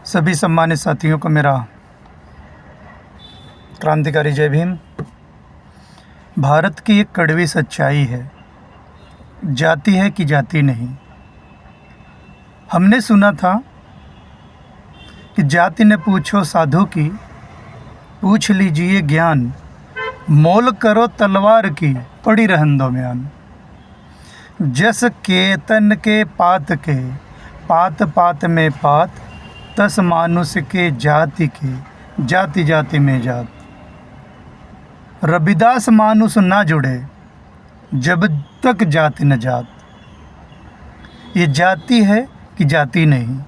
सभी सम्मानित साथियों को मेरा क्रांतिकारी जय भीम। भारत की एक कड़वी सच्चाई है, जाति है कि जाति नहीं। हमने सुना था कि जाति ने पूछो साधु की, पूछ लीजिए ज्ञान, मोल करो तलवार की, पड़ी रहन दो म्यान। जस केतन के, पात पात में पात, तस मानुष के जाति के, जाति जाति में जात। रविदास मानुष ना जुड़े, जब तक जाति न जात। ये जाति है कि जाति नहीं।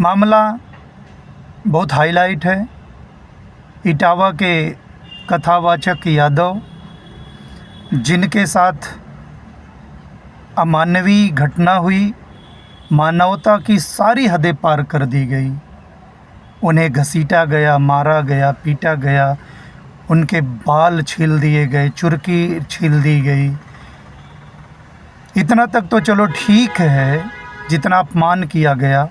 मामला बहुत हाईलाइट है। इटावा के कथावाचक यादव, जिनके साथ अमानवीय घटना हुई, मानवता की सारी हदें पार कर दी गई। उन्हें घसीटा गया, मारा गया, पीटा गया, उनके बाल छील दिए गए, चुरकी छील दी गई। इतना तक तो चलो ठीक है, जितना अपमान किया गया।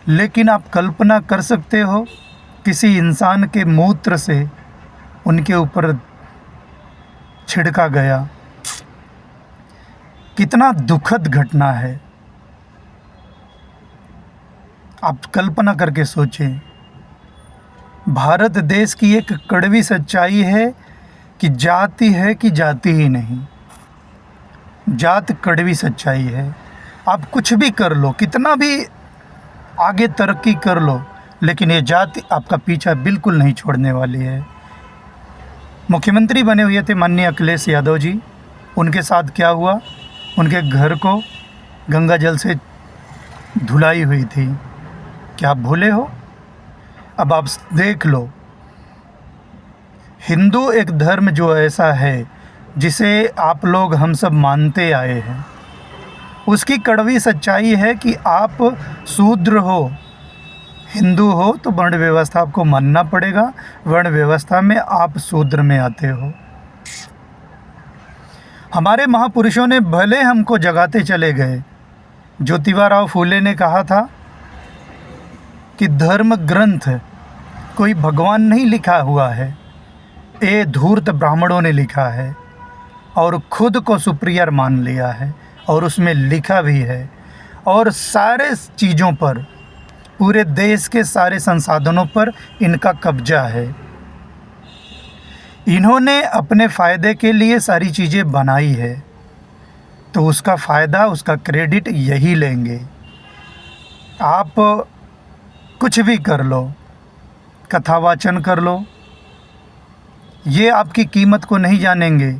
लेकिन आप कल्पना कर सकते हो, किसी इंसान के मूत्र से उनके ऊपर छिड़का गया। कितना दुखद घटना है, आप कल्पना करके सोचें। भारत देश की एक कड़वी सच्चाई है कि जाति है कि जाति ही नहीं। जात कड़वी सच्चाई है। आप कुछ भी कर लो, कितना भी आगे तरक्की कर लो, लेकिन ये जाति आपका पीछा बिल्कुल नहीं छोड़ने वाली है। मुख्यमंत्री बने हुए थे माननीय अखिलेश यादव जी। उनके साथ क्या हुआ? उनके घर को गंगा जल से धुलाई हुई थी। क्या आप भूले हो? अब आप देख लो, हिंदू एक धर्म जो ऐसा है जिसे आप लोग हम सब मानते आए हैं, उसकी कड़वी सच्चाई है कि आप शूद्र हो, हिंदू हो तो वर्ण व्यवस्था आपको मानना पड़ेगा। वर्ण व्यवस्था में आप शूद्र में आते हो। हमारे महापुरुषों ने भले हमको जगाते चले गए। ज्योतिबा राव फूले ने कहा था कि धर्म ग्रंथ कोई भगवान नहीं लिखा हुआ है, ये धूर्त ब्राह्मणों ने लिखा है और खुद को सुपीरियर मान लिया है, और उसमें लिखा भी है। और सारे चीज़ों पर, पूरे देश के सारे संसाधनों पर इनका कब्जा है। इन्होंने अपने फ़ायदे के लिए सारी चीज़ें बनाई है, तो उसका फ़ायदा, उसका क्रेडिट यही लेंगे। आप कुछ भी कर लो, कथावाचन कर लो, ये आपकी कीमत को नहीं जानेंगे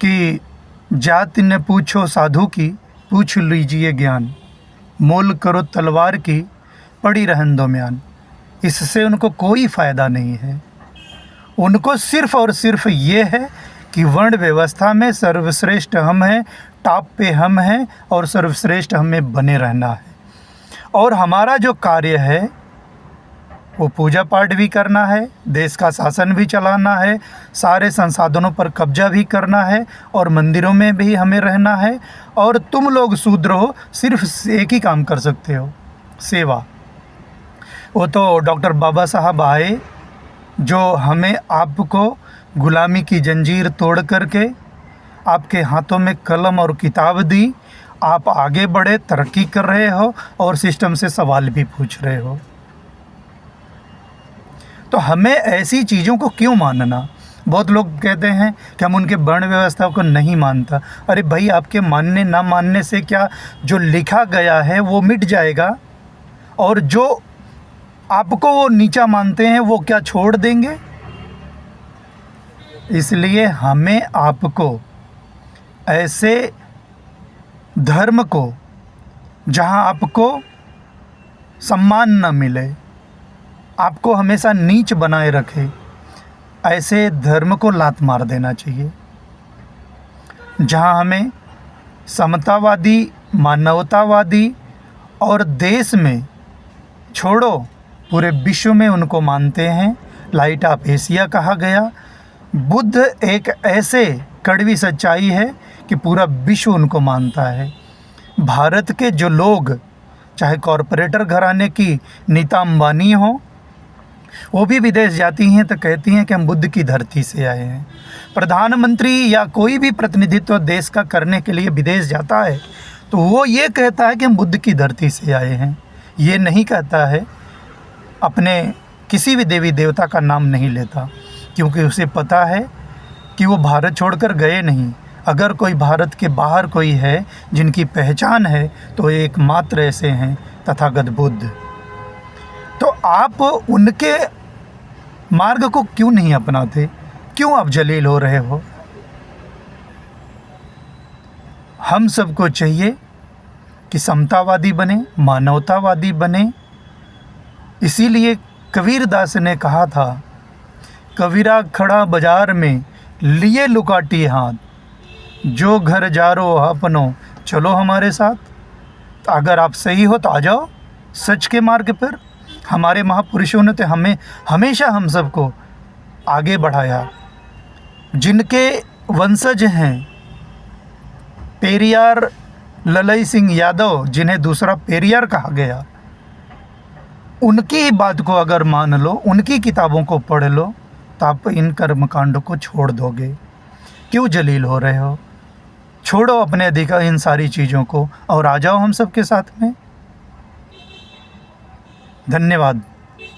कि जाति ने पूछो साधु की, पूछ लीजिए ज्ञान, मोल करो तलवार की, पड़ी रहन दो म्यान। इससे उनको कोई फ़ायदा नहीं है। उनको सिर्फ़ और सिर्फ ये है कि वर्ण व्यवस्था में सर्वश्रेष्ठ हम हैं, टॉप पे हम हैं, और सर्वश्रेष्ठ हमें बने रहना है। और हमारा जो कार्य है वो पूजा पाठ भी करना है, देश का शासन भी चलाना है, सारे संसाधनों पर कब्जा भी करना है, और मंदिरों में भी हमें रहना है। और तुम लोग शूद्र हो, सिर्फ एक ही काम कर सकते हो, सेवा। वो तो डॉक्टर बाबा साहब आए, जो हमें आपको गुलामी की जंजीर तोड़ करके आपके हाथों में कलम और किताब दी। आप आगे बढ़े, तरक्की कर रहे हो, और सिस्टम से सवाल भी पूछ रहे हो। तो हमें ऐसी चीज़ों को क्यों मानना? बहुत लोग कहते हैं कि हम उनके वर्ण व्यवस्था को नहीं मानता। अरे भाई, आपके मानने ना मानने से क्या, जो लिखा गया है वो मिट जाएगा, और जो आपको वो नीचा मानते हैं वो क्या छोड़ देंगे? इसलिए हमें आपको ऐसे धर्म को, जहां आपको सम्मान न मिले, आपको हमेशा नीच बनाए रखे, ऐसे धर्म को लात मार देना चाहिए। जहां हमें समतावादी, मानवतावादी, और देश में छोड़ो पूरे विश्व में उनको मानते हैं। लाइट ऑफ एशिया कहा गया। बुद्ध एक ऐसे कड़वी सच्चाई है कि पूरा विश्व उनको मानता है। भारत के जो लोग चाहे कॉरपोरेटर घराने की नीता अंबानी हो, वो भी विदेश जाती हैं तो कहती हैं कि हम बुद्ध की धरती से आए हैं। प्रधानमंत्री या कोई भी प्रतिनिधित्व देश का करने के लिए विदेश जाता है तो वो ये कहता है कि हम बुद्ध की धरती से आए हैं। ये नहीं कहता है, अपने किसी भी देवी देवता का नाम नहीं लेता, क्योंकि उसे पता है कि वो भारत छोड़कर गए नहीं। अगर कोई भारत के बाहर कोई है जिनकी पहचान है तो एकमात्र ऐसे हैं तथागत बुद्ध। तो आप उनके मार्ग को क्यों नहीं अपनाते? क्यों आप जलील हो रहे हो? हम सबको चाहिए कि समतावादी बने, मानवतावादी बने। इसीलिए कबीरदास ने कहा था, कबीरा खड़ा बाजार में लिए लुकाटी हाथ, जो घर जारो अपनो चलो हमारे साथ। तो अगर आप सही हो तो आ जाओ सच के मार्ग पर। हमारे महापुरुषों ने तो हमें हमेशा हम सबको आगे बढ़ाया। जिनके वंशज हैं पेरियार ललई सिंह यादव, जिन्हें दूसरा पेरियार कहा गया, उनकी बात को अगर मान लो, उनकी किताबों को पढ़ लो, तो आप इन कर्मकांडों को छोड़ दोगे। क्यों जलील हो रहे हो? छोड़ो अपने अधिकार इन सारी चीज़ों को और आ जाओ हम सबके साथ में। धन्यवाद।